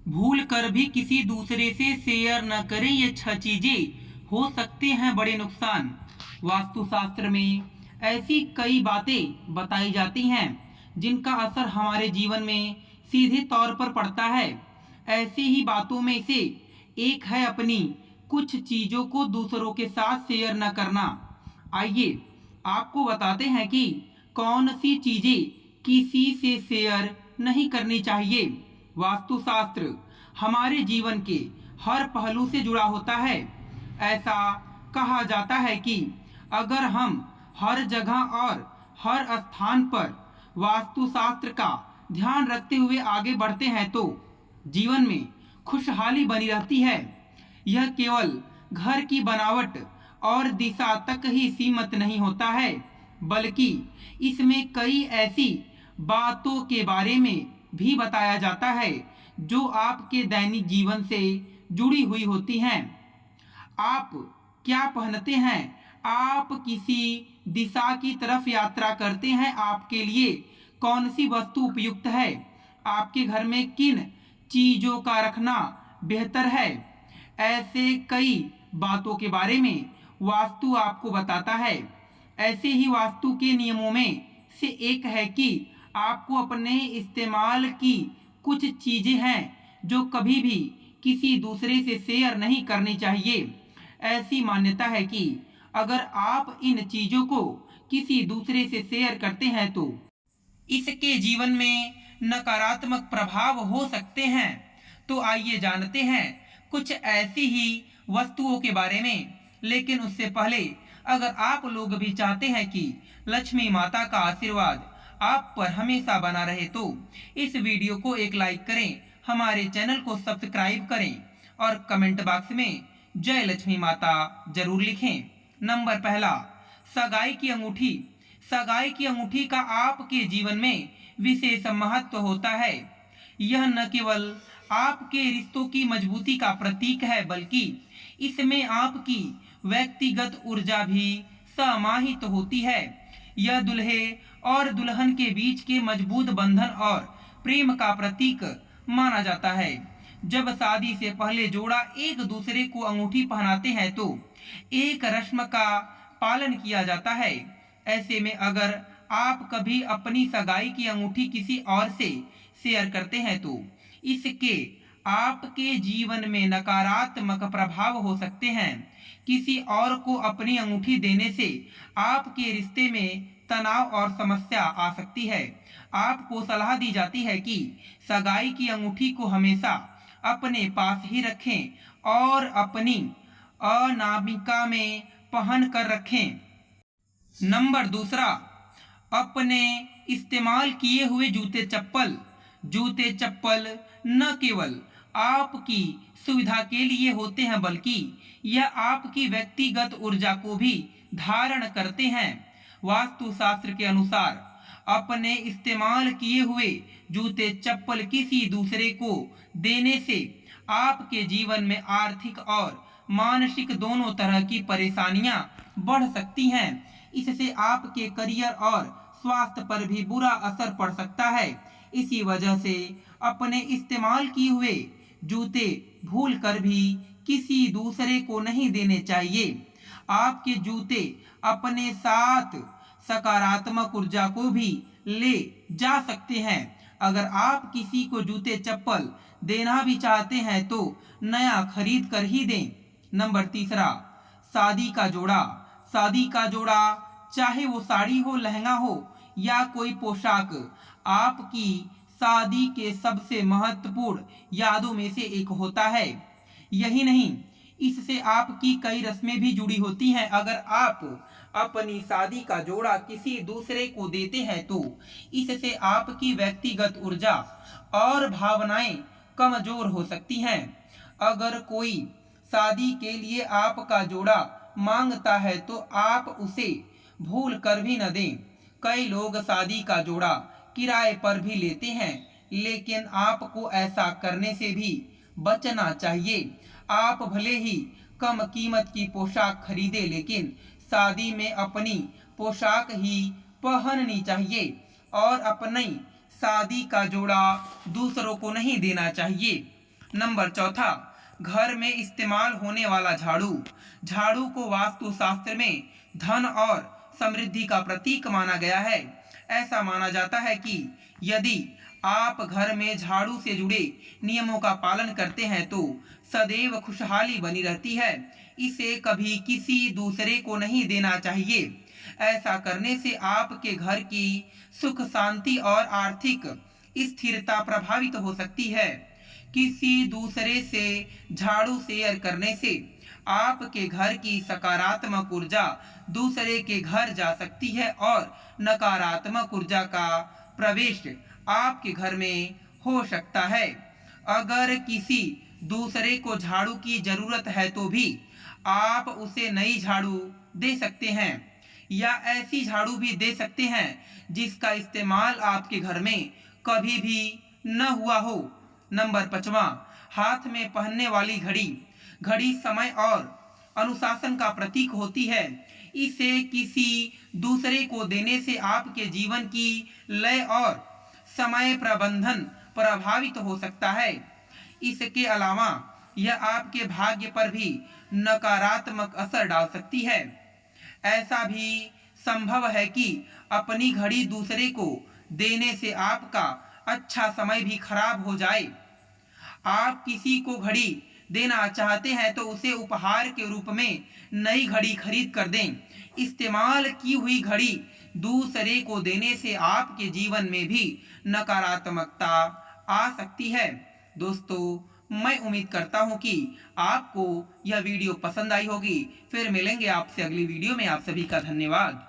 भूल कर भी किसी दूसरे से शेयर न करें, ये 6 चीजें हो सकते हैं बड़े नुकसान। वास्तुशास्त्र में ऐसी कई बातें बताई जाती हैं जिनका असर हमारे जीवन में सीधे तौर पर पड़ता है। ऐसी ही बातों में से एक है अपनी कुछ चीजों को दूसरों के साथ शेयर न करना। आइए आपको बताते हैं कि कौन सी चीजें किसी से शेयर नहीं करनी चाहिए। वास्तुशास्त्र हमारे जीवन के हर पहलू से जुड़ा होता है। ऐसा कहा जाता है कि अगर हम हर जगह और हर स्थान पर वास्तुशास्त्र का ध्यान रखते हुए आगे बढ़ते हैं तो जीवन में खुशहाली बनी रहती है। यह केवल घर की बनावट और दिशा तक ही सीमित नहीं होता है, बल्कि इसमें कई ऐसी बातों के बारे में भी बताया जाता है जो आपके दैनिक जीवन से जुड़ी हुई होती हैं। आप क्या पहनते हैं, आप किसी दिशा की तरफ यात्रा करते हैं, आपके लिए कौन सी वस्तु उपयुक्त है, आपके घर में किन चीजों का रखना बेहतर है, ऐसे कई बातों के बारे में वास्तु आपको बताता है। ऐसे ही वास्तु के नियमों में से एक है कि आपको अपने इस्तेमाल की कुछ चीजें हैं जो कभी भी किसी दूसरे से शेयर नहीं करनी चाहिए। ऐसी मान्यता है कि अगर आप इन चीजों को किसी दूसरे से शेयर करते हैं तो इसके जीवन में नकारात्मक प्रभाव हो सकते हैं। तो आइए जानते हैं कुछ ऐसी ही वस्तुओं के बारे में। लेकिन उससे पहले अगर आप लोग भी चाहते हैं कि लक्ष्मी माता का आशीर्वाद आप पर हमेशा बना रहे तो इस वीडियो को एक लाइक करें, हमारे चैनल को सब्सक्राइब करें और कमेंट बॉक्स में जय लक्ष्मी माता जरूर लिखें। नंबर पहला, सगाई की अंगूठी। सगाई की अंगूठी का आपके जीवन में विशेष महत्व होता है। यह न केवल आपके रिश्तों की मजबूती का प्रतीक है, बल्कि इसमें आपकी व्यक्तिगत ऊर्जा भी समाहित होती है। यह दूल्हे और दुल्हन के बीच के मजबूत बंधन और प्रेम का प्रतीक माना जाता है। जब शादी से पहले जोड़ा एक दूसरे को अंगूठी पहनाते हैं तो एक रस्म का पालन किया जाता है। ऐसे में अगर आप कभी अपनी सगाई की अंगूठी किसी और से शेयर करते हैं तो इसके आपके जीवन में नकारात्मक प्रभाव हो सकते हैं। किसी और को अपनी अंगूठी देने से आपके रिश्ते में तनाव और समस्या आ सकती है। आपको सलाह दी जाती है कि सगाई की अंगूठी को हमेशा अपने पास ही रखें और अपनी अनामिका में पहन कर रखें। नंबर दूसरा, अपने इस्तेमाल किए हुए जूते चप्पल। जूते चप्पल न केवल आपकी सुविधा के लिए होते हैं, बल्कि यह आपकी व्यक्तिगत ऊर्जा को भी धारण करते हैं। वास्तुशास्त्र के अनुसार अपने इस्तेमाल किए हुए जूते चप्पल किसी दूसरे को देने से आपके जीवन में आर्थिक और मानसिक दोनों तरह की परेशानियां बढ़ सकती हैं। इससे आपके करियर और स्वास्थ्य पर भी बुरा असर पड़ सकता है। इसी वजह से अपने इस्तेमाल किए हुए जूते भूल कर भी किसी दूसरे को नहीं देने चाहिए। आपके जूते अपने साथ सकारात्मक ऊर्जा को भी ले जा सकते हैं। अगर आप किसी को जूते चप्पल देना भी चाहते हैं तो नया खरीद कर ही दें। नंबर तीसरा, शादी का जोड़ा। शादी का जोड़ा, चाहे वो साड़ी हो, लहंगा हो या कोई पोशाक, आपकी शादी के सबसे महत्वपूर्ण यादों में से एक होता है। यही नहीं, इससे आपकी कई रस्में भी जुड़ी होती हैं। अगर आप अपनी शादी का जोड़ा किसी दूसरे को देते हैं तो इससे आपकी व्यक्तिगत ऊर्जा और भावनाएं कमजोर हो सकती हैं। अगर कोई शादी के लिए आपका जोड़ा मांगता है तो आप उसे भूल कर भी न दें। कई लोग शादी का जोड़ा किराए पर भी लेते हैं, लेकिन आपको ऐसा करने से भी बचना चाहिए। आप भले ही कम कीमत की पोशाक खरीदे, लेकिन शादी में अपनी पोशाक ही पहननी चाहिए और अपनी शादी का जोड़ा दूसरों को नहीं देना चाहिए। नंबर चौथा, घर में इस्तेमाल होने वाला झाड़ू। झाड़ू को वास्तुशास्त्र में धन और समृद्धि का प्रतीक माना गया है। ऐसा माना जाता है कि यदि आप घर में झाड़ू से जुड़े नियमों का पालन करते हैं तो सदैव खुशहाली बनी रहती है। इसे कभी किसी दूसरे को नहीं देना चाहिए। ऐसा करने से आपके घर की सुख शांति और आर्थिक स्थिरता प्रभावित हो सकती है। किसी दूसरे से झाड़ू शेयर करने से आपके घर की सकारात्मक ऊर्जा दूसरे के घर जा सकती है और नकारात्मक ऊर्जा का प्रवेश आपके घर में हो सकता है। अगर किसी दूसरे को झाड़ू की जरूरत है तो भी आप उसे नई झाड़ू दे सकते हैं या ऐसी झाड़ू भी दे सकते हैं जिसका इस्तेमाल आपके घर में कभी भी न हुआ हो। नंबर 5वां, हाथ में पहनने वाली घड़ी। घड़ी समय और अनुशासन का प्रतीक होती है। इसे किसी दूसरे को देने से आपके जीवन की लय और समय प्रबंधन प्रभावित हो सकता है। इसके अलावा यह आपके भाग्य पर भी नकारात्मक असर डाल सकती है। ऐसा भी संभव है कि अपनी घड़ी दूसरे को देने से आपका अच्छा समय भी खराब हो जाए। आप किसी को घड़ी देना चाहते हैं तो उसे उपहार के रूप में नई घड़ी खरीद कर दें। इस्तेमाल की हुई घड़ी दूसरे को देने से आपके जीवन में भी नकारात्मकता आ सकती है। दोस्तों, मैं उम्मीद करता हूं कि आपको यह वीडियो पसंद आई होगी। फिर मिलेंगे आपसे अगली वीडियो में। आप सभी का धन्यवाद।